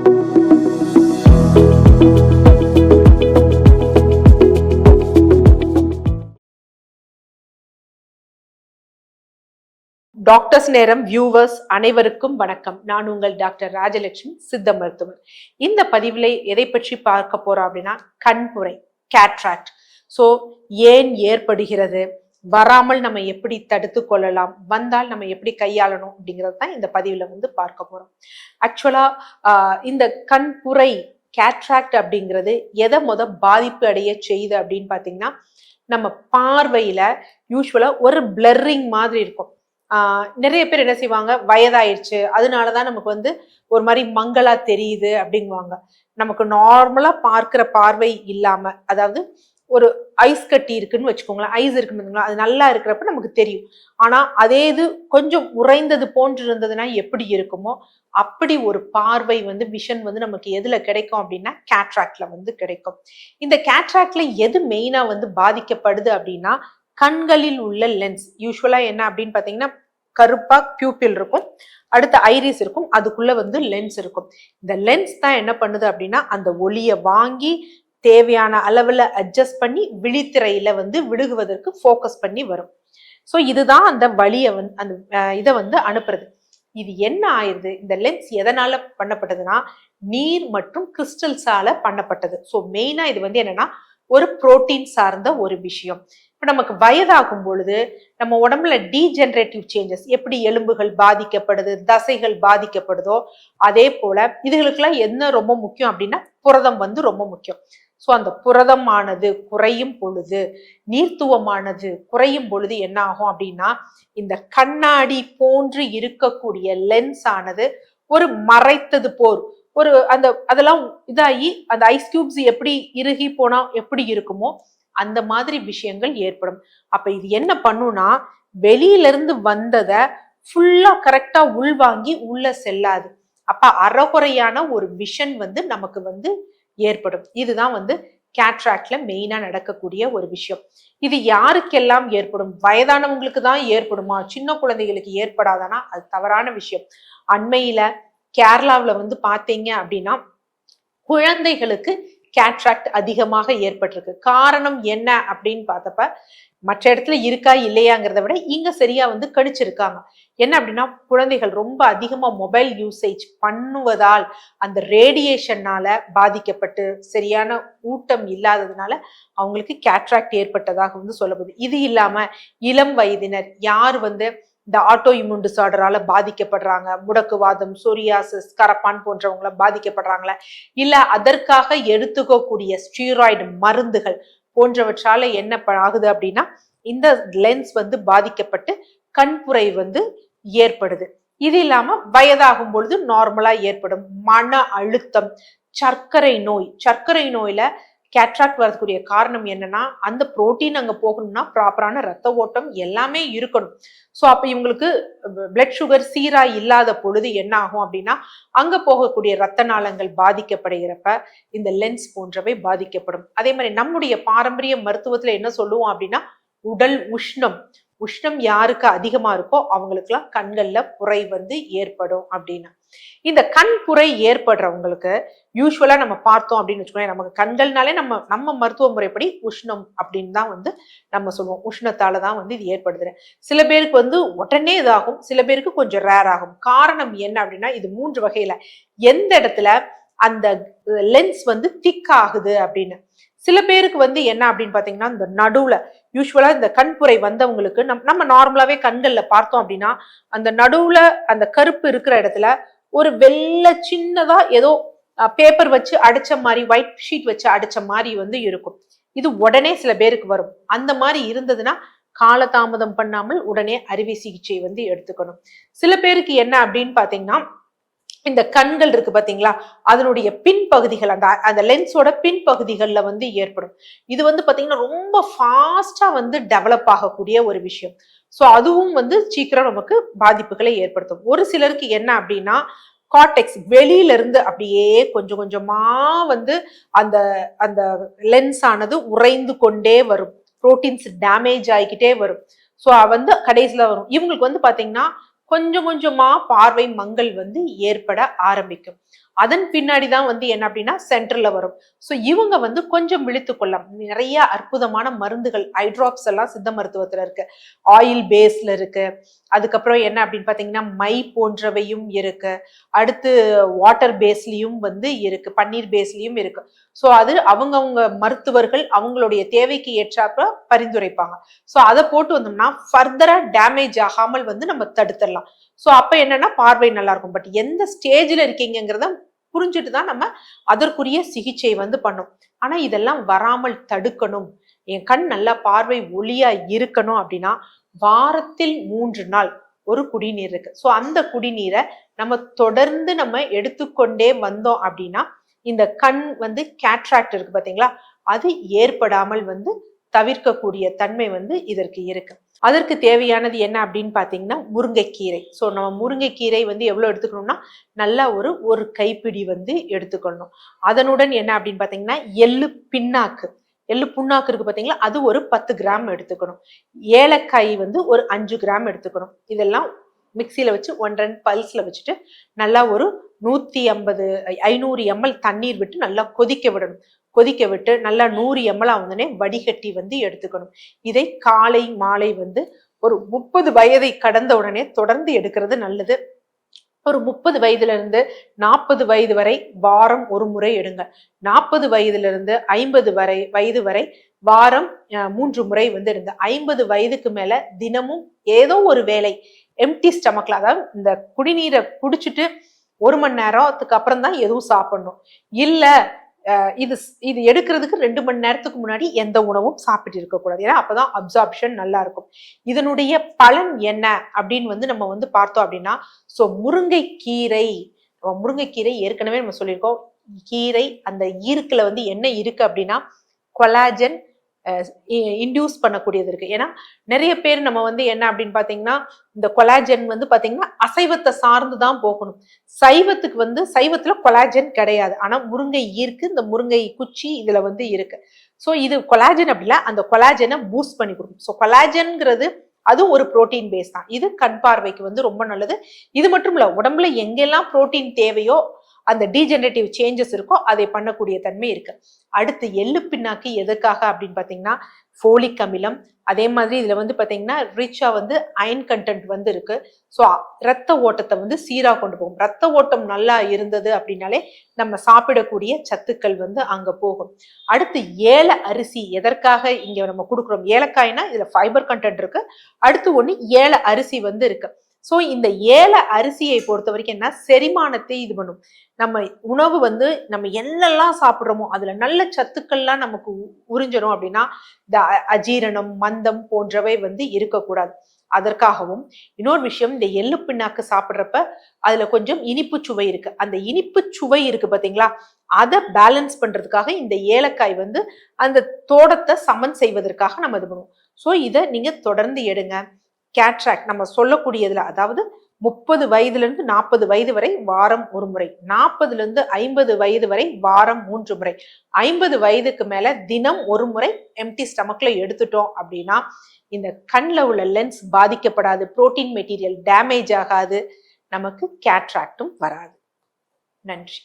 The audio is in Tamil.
டாக்டர்ஸ் நேரம் வியூவர்ஸ் அனைவருக்கும் வணக்கம். நான் உங்கள் டாக்டர் ராஜலட்சுமி, சித்த மருத்துவர். இந்த பதிவில் எதை பற்றி பார்க்க போறோம் அப்படின்னா, கண்புரை, கேட்ராக்ட். ஸோ ஏன் ஏற்படுகிறது, வராமல் நம்ம எப்படி தடுத்து கொள்ளலாம், வந்தால் நம்ம எப்படி கையாளணும் அப்படிங்கிறது தான் இந்த பதிவில் வந்து பார்க்க போறோம். ஆக்சுவலா இந்த கண்புரை கேட்ராக்ட் அப்படிங்கிறது எதை பாதிப்பு அடைய செய்யுது அப்படின்னு பார்த்தீங்கன்னா, நம்ம பார்வையில யூஸ்வலா ஒரு பிளர்ரிங் மாதிரி இருக்கும். நிறைய பேர் என்ன செய்வாங்க, வயதாயிருச்சு அதனாலதான் நமக்கு வந்து ஒரு மாதிரி மங்களா தெரியுது அப்படிங்குவாங்க. நமக்கு நார்மலா பார்க்கிற பார்வை இல்லாம, அதாவது ஒரு ஐஸ் கட்டி இருக்குன்னு வச்சுக்கோங்களேன், ஐஸ் இருக்குன்னு அது நல்லா இருக்கிறப்ப நமக்கு தெரியும். ஆனா அதே இது கொஞ்சம் உறைந்தது போன்று இருந்ததுன்னா எப்படி இருக்குமோ அப்படி ஒரு பார்வை வந்து விஷன் வந்து நமக்கு எதுல கிடைக்கும் அப்படின்னா கேட்ராக்ட்ல வந்து கிடைக்கும். இந்த கேட்ராக்ட்ல எது மெயினா வந்து பாதிக்கப்படுது அப்படின்னா, கண்களில் உள்ள லென்ஸ். யூஸ்வலா என்ன அப்படின்னு பாத்தீங்கன்னா, கருப்பா பியூப்பில் இருக்கும், அடுத்த ஐரிஸ் இருக்கும், அதுக்குள்ள வந்து லென்ஸ் இருக்கும். இந்த லென்ஸ் தான் என்ன பண்ணுது அப்படின்னா, அந்த ஒளியை வாங்கி தேவையான அளவுல அட்ஜஸ்ட் பண்ணி விழித்திரையில வந்து விழுகுவதற்கு ஃபோக்கஸ் பண்ணி வரும். ஸோ இதுதான் அந்த வழியை வந்து அந்த இதை வந்து அனுப்புறது. இது என்ன ஆயிருது, இந்த லென்ஸ் எதனால பண்ணப்பட்டதுன்னா நீர் மற்றும் கிறிஸ்டல்ஸால பண்ணப்பட்டது. ஸோ மெயினா இது வந்து என்னன்னா ஒரு புரோட்டீன் சார்ந்த ஒரு விஷயம். இப்ப நமக்கு வயதாகும் பொழுது நம்ம உடம்புல டீஜெனரேட்டிவ் சேஞ்சஸ், எப்படி எலும்புகள் பாதிக்கப்படுது, தசைகள் பாதிக்கப்படுதோ அதே போல இதுகளுக்கெல்லாம் என்ன ரொம்ப முக்கியம் அப்படின்னா புரதம் வந்து ரொம்ப முக்கியம். ஸோ அந்த புரதமானது குறையும் பொழுது, நீர்த்துவமானது குறையும் பொழுது என்ன ஆகும் அப்படின்னா, இந்த கண்ணாடி போன்று இருக்கக்கூடிய லென்ஸ் ஆனது ஒரு மறைத்தது போர் ஒரு அதெல்லாம் இதாகி அந்த ஐஸ் கியூப்ஸ் எப்படி இறுகி போனா எப்படி இருக்குமோ அந்த மாதிரி விஷயங்கள் ஏற்படும். அப்ப இது என்ன பண்ணும்னா, வெளியில இருந்து வந்ததை ஃபுல்லா கரெக்டா உள்வாங்கி உள்ள செல்லாது. அப்ப அறகுறையான ஒரு விஷன் வந்து நமக்கு வந்து ஏற்படும். இதுதான் வந்து கேட்ராக்ட்ல மெயினா நடக்கக்கூடிய ஒரு விஷயம். இது யாருக்கெல்லாம் ஏற்படும், வயதானவங்களுக்கு தான் ஏற்படுமா, சின்ன குழந்தைகளுக்கு ஏற்படாதானா? அது தவறான விஷயம். அண்மையில கேரளாவுல வந்து பாத்தீங்க அப்படின்னா, குழந்தைகளுக்கு கேட்ராக்ட் அதிகமாக ஏற்பட்டிருக்கு. காரணம் என்ன அப்படின்னு பார்த்தப்ப, மற்ற இடத்துல இருக்கா இல்லையாங்கிறத விட இங்க சரியா வந்து கணிச்சிருக்காங்க. என்ன அப்படின்னா, குழந்தைகள் ரொம்ப அதிகமா மொபைல் யூசேஜ் பண்ணுவதால் அந்த ரேடியேஷனால பாதிக்கப்பட்டு சரியான ஊட்டம் இல்லாததுனால அவங்களுக்கு கேட்ராக்ட் ஏற்பட்டதாக வந்து சொல்லப்படுது. இது இல்லாம இளம் வயதினர் யார் வந்து இந்த ஆட்டோ இம்யூன் டிசார்டரால பாதிக்கப்படுறாங்க, முடக்குவாதம், சொரியாசிஸ், கரப்பான் போன்றவங்கள பாதிக்கப்படுறாங்களா, இல்ல அதற்காக எடுத்துக்கக்கூடிய ஸ்டீராய்டு மருந்துகள் போன்றவற்றால என்ன ஆகுது அப்படின்னா, இந்த லென்ஸ் வந்து பாதிக்கப்பட்டு கண்புரை வந்து ஏற்படுது. இது இல்லாம வயதாகும் பொழுது நார்மலா ஏற்படும் மன அழுத்தம், சர்க்கரை நோய். சர்க்கரை நோயில கேட்ராக்ட் வரக்கூடிய காரணம் என்னன்னா, அந்த புரோட்டீன் அங்க போகணும்னா ப்ராப்பரான ரத்த ஓட்டம் எல்லாமே இருக்கணும். ஸோ அப்ப இவங்களுக்கு பிளட் சுகர் சீரா இல்லாத பொழுது என்ன ஆகும் அப்படின்னா, அங்க போகக்கூடிய ரத்த நாளங்கள் பாதிக்கப்படுகிறப்ப இந்த லென்ஸ் போன்றவை பாதிக்கப்படும். அதே மாதிரி நம்முடைய பாரம்பரிய மருத்துவத்துல என்ன சொல்லுவோம் அப்படின்னா, உடல் உஷ்ணம் உஷ்ணம் யாருக்கு அதிகமா இருக்கோ அவங்களுக்குலாம் கண்கள்ல புரை வந்து ஏற்படும் அப்படின்னு. இந்த கண் புரை ஏற்படுறவங்களுக்கு யூஸ்வலா நம்ம பார்த்தோம் அப்படின்னு வச்சுக்கோங்க, நமக்கு கண்கள்னாலே நம்ம மருத்துவ முறைப்படி உஷ்ணம் அப்படின்னு தான் வந்து நம்ம சொல்லுவோம். உஷ்ணத்தால தான் வந்து இது ஏற்படுது. சில பேருக்கு வந்து உடனே இதாகும், சில பேருக்கு கொஞ்சம் ரேர் ஆகும். காரணம் என்ன அப்படின்னா, இது 3 வகையில எந்த இடத்துல அந்த லென்ஸ் வந்து திக் ஆகுது அப்படின்னு. சில பேருக்கு வந்து என்ன அப்படின்னு பாத்தீங்கன்னா, இந்த நடுவுல யூஸ்வலா இந்த கண்புரை வந்தவங்களுக்கு நம்ம நார்மலாவே கண்கள்ல பார்த்தோம் அப்படின்னா, அந்த நடுவுல அந்த கருப்பு இருக்கிற இடத்துல ஒரு வெள்ளை சின்னதா ஏதோ பேப்பர் வச்சு அடிச்ச மாதிரி, ஒயிட் ஷீட் வச்சு அடிச்ச மாதிரி வந்து இருக்கும். இது உடனே சில பேருக்கு வரும். அந்த மாதிரி இருந்ததுன்னா காலதாமதம் பண்ணாமல் உடனே அறுவை சிகிச்சை வந்து எடுத்துக்கணும். சில பேருக்கு என்ன அப்படின்னு பாத்தீங்கன்னா, இந்த கண்கள் இருக்கு பாத்தீங்களா, அதனுடைய பின்பகுதிகள், அந்த லென்ஸோட பின்பகுதிகள்ல வந்து ஏற்படும். இது வந்து பாத்தீங்கன்னா ரொம்ப ஃபாஸ்டா வந்து டெவலப் ஆகக்கூடிய ஒரு விஷயம். ஸோ அதுவும் வந்து சீக்கிரம் நமக்கு பாதிப்புகளை ஏற்படுத்தும். ஒரு சிலருக்கு என்ன அப்படின்னா, கார்டெக்ஸ் வெளியில இருந்து அப்படியே கொஞ்சம் கொஞ்சமா வந்து அந்த அந்த லென்ஸ் ஆனது உறைந்து கொண்டே வரும், புரோட்டீன்ஸ் டேமேஜ் ஆகிக்கிட்டே வரும். ஸோ வந்து கடைசியில வரும். இவங்களுக்கு வந்து பாத்தீங்கன்னா கொஞ்சம் கொஞ்சமா பார்வை மங்கல் வந்து ஏற்பட ஆரம்பிக்கும். அதன் பின்னாடிதான் வந்து என்ன அப்படின்னா சென்டர்ல வரும். ஸோ இவங்க வந்து கொஞ்சம் விழித்து கொள்ளலாம். நிறைய அற்புதமான மருந்துகள் ஐட்ராப்ஸ் எல்லாம் சித்த மருத்துவத்துல இருக்கு, ஆயில் பேஸ்ல இருக்கு. அதுக்கப்புறம் என்ன அப்படின்னு பாத்தீங்கன்னா மை போன்றவையும் இருக்கு. அடுத்து வாட்டர் பேஸ்லயும் வந்து இருக்கு, பன்னீர் பேஸ்லயும் இருக்கு. ஸோ அது அவங்கவுங்க மருத்துவர்கள் அவங்களுடைய தேவைக்கு ஏற்றாப்ப பரிந்துரைப்பாங்க. ஸோ அதை போட்டு வந்தோம்னா ஃபர்தரா டேமேஜ் ஆகாமல் வந்து நம்ம தடுத்துடலாம். ஸோ அப்ப என்னன்னா பார்வை நல்லா இருக்கும். பட் எந்த ஸ்டேஜ்ல இருக்கீங்கிறத புரிஞ்சுட்டு தான் நம்ம அதற்குரிய சிகிச்சை வந்து பண்ணும். ஆனா இதெல்லாம் வராமல் தடுக்கணும், என் கண் நல்லா பார்வை ஒளியா இருக்கணும் அப்படின்னா வாரத்தில் 3 நாள் ஒரு குடிநீர் இருக்கு. ஸோ அந்த குடிநீரை நம்ம தொடர்ந்து நம்ம எடுத்துக்கொண்டே வந்தோம் அப்படின்னா இந்த கண் வந்து கேட்ராக்ட் இருக்கு பாத்தீங்களா, அது ஏற்படாமல் வந்து தவிர்க்கக்கூடிய தன்மை வந்து இதற்கு இருக்கு. அதற்கு தேவையானது என்ன அப்படின்னு பாத்தீங்கன்னா முருங்கைக்கீரை. ஸோ நம்ம முருங்கைக்கீரை வந்து எவ்வளவு எடுத்துக்கணும்னா நல்லா ஒரு கைப்பிடி வந்து எடுத்துக்கணும். அதனுடன் என்ன அப்படின்னு பாத்தீங்கன்னா எள்ளு பின்னாக்கு, எள்ளு புண்ணாக்கு இருக்கு பாத்தீங்களா, அது ஒரு 10 கிராம் எடுத்துக்கணும். ஏலக்காய் வந்து ஒரு 5 கிராம் எடுத்துக்கணும். இதெல்லாம் மிக்சியில வச்சு 1-2 பல்ஸ்ல வச்சுட்டு நல்லா ஒரு 500 ml தண்ணீர் விட்டு நல்லா கொதிக்க விடணும். கொதிக்க விட்டு நல்லா 100 ml ஆகுதுனே வடிகட்டி வந்து எடுத்துக்கணும். இதை காலை மாலை வந்து ஒரு 30 வயதை கடந்த உடனே தொடர்ந்து எடுக்கிறது நல்லது. ஒரு 30 வயதுல இருந்து 40 வயது வரை வாரம் ஒரு முறை எடுங்க. 40 வயதுல இருந்து 50 வயது வரை வாரம் 3 முறை வந்து எடுங்க. 50 வயதுக்கு மேல தினமும் ஏதோ ஒரு வேளை எம்டி ஸ்டமக்ல, அதாவது இந்த குடிநீரை குடிச்சிட்டு 1 மணி நேரத்துக்கு அப்புறம் தான் எதுவும் சாப்பிடணும். இல்ல இது எடுக்கிறதுக்கு 2 மணி நேரத்துக்கு முன்னாடி எந்த உணவும் சாப்பிட்டு இருக்கக்கூடாது. ஏன்னா அப்பதான் அப்சார்ப்ஷன் நல்லா இருக்கும். இதனுடைய பலன் என்ன அப்படின்னு வந்து நம்ம வந்து பார்த்தோம் அப்படின்னா, ஸோ முருங்கைக்கீரை ஏற்கனவே நம்ம சொல்லியிருக்கோம். கீரை அந்த ஈர்க்குல வந்து என்ன இருக்கு அப்படின்னா கொலாஜன் இன்டியூஸ் பண்ணக்கூடியது இருக்கு. ஏன்னா நிறைய பேர் நம்ம வந்து என்ன அப்படின்னு பாத்தீங்கன்னா இந்த கொலாஜன் வந்து பாத்தீங்கன்னா அசைவத்தை சார்ந்துதான் போகணும். சைவத்துல கொலாஜன் கிடையாது. ஆனா முருங்கை ஈர்க்கு, இந்த முருங்கை குச்சி இதுல வந்து இருக்கு. சோ இது கொலாஜன் அப்படில அந்த கொலாஜனை பூஸ்ட் பண்ணி கொடுக்கும். ஸோ கொலாஜன்ங்கிறது அது ஒரு புரோட்டீன் பேஸ் தான். இது கண் பார்வைக்கு வந்து ரொம்ப நல்லது. இது மட்டும் இல்ல, உடம்புல எங்கெல்லாம் புரோட்டீன் தேவையோ அந்த டீஜெனரேட்டிவ் சேஞ்சஸ் இருக்கோ அதை பண்ணக்கூடிய தன்மை இருக்கு. அடுத்து எள்ளு பின்னாக்கு எதுக்காக அப்படின்னு பாத்தீங்கன்னா ஃபோலிக் அமிலம், அதே மாதிரி இதுல வந்து பாத்தீங்கன்னா ரிச்சா வந்து அயன் கண்டென்ட் வந்து இருக்கு. ஸோ ரத்த ஓட்டத்தை வந்து சீரா கொண்டு போகும். ரத்த ஓட்டம் நல்லா இருந்தது அப்படின்னாலே நம்ம சாப்பிடக்கூடிய சத்துக்கள் வந்து அங்க போகும். அடுத்து ஏல அரிசி எதற்காக இங்க நம்ம கொடுக்குறோம்? ஏலக்காய்னா இதுல ஃபைபர் கண்டென்ட் இருக்கு. அடுத்து ஒண்ணு ஏல அரிசி வந்து இருக்கு. ஸோ இந்த ஏல அரிசியை பொறுத்த வரைக்கும் என்ன, செரிமானத்தை இது பண்ணும். நம்ம உணவு வந்து நம்ம என்னெல்லாம் சாப்பிட்றோமோ அதுல நல்ல சத்துக்கள்லாம் நமக்கு உறிஞ்சணும் அப்படின்னா இந்த அஜீரணம், மந்தம் போன்றவை வந்து இருக்கக்கூடாது. அதற்காகவும் இன்னொரு விஷயம், இந்த எள்ளு பின்னாக்கு சாப்பிட்றப்ப அதுல கொஞ்சம் இனிப்பு சுவை இருக்கு. அந்த இனிப்பு சுவை இருக்கு பாத்தீங்களா, அதை பேலன்ஸ் பண்றதுக்காக இந்த ஏலக்காய் வந்து அந்த தோடத்தை சமன் செய்வதற்காக நம்ம இது பண்ணுவோம். ஸோ இதை நீங்க தொடர்ந்து எடுங்க. கேட்ராக்ட் நம்ம சொல்லக்கூடியதுல, அதாவது 30 வயதுல இருந்து 40 வயது வரை வாரம் ஒரு முறை, 40ல இருந்து 50 வயது வரை வாரம் 3 முறை, 50 வயதுக்கு மேல தினம் ஒரு முறை எம்டி ஸ்டமக்ல எடுத்துட்டோம் அப்படின்னா இந்த கண்ல உள்ள லென்ஸ் பாதிக்கப்படாது, புரோட்டீன் மெட்டீரியல் டேமேஜ் ஆகாது, நமக்கு கேட்ராக்டும் வராது. நன்றி.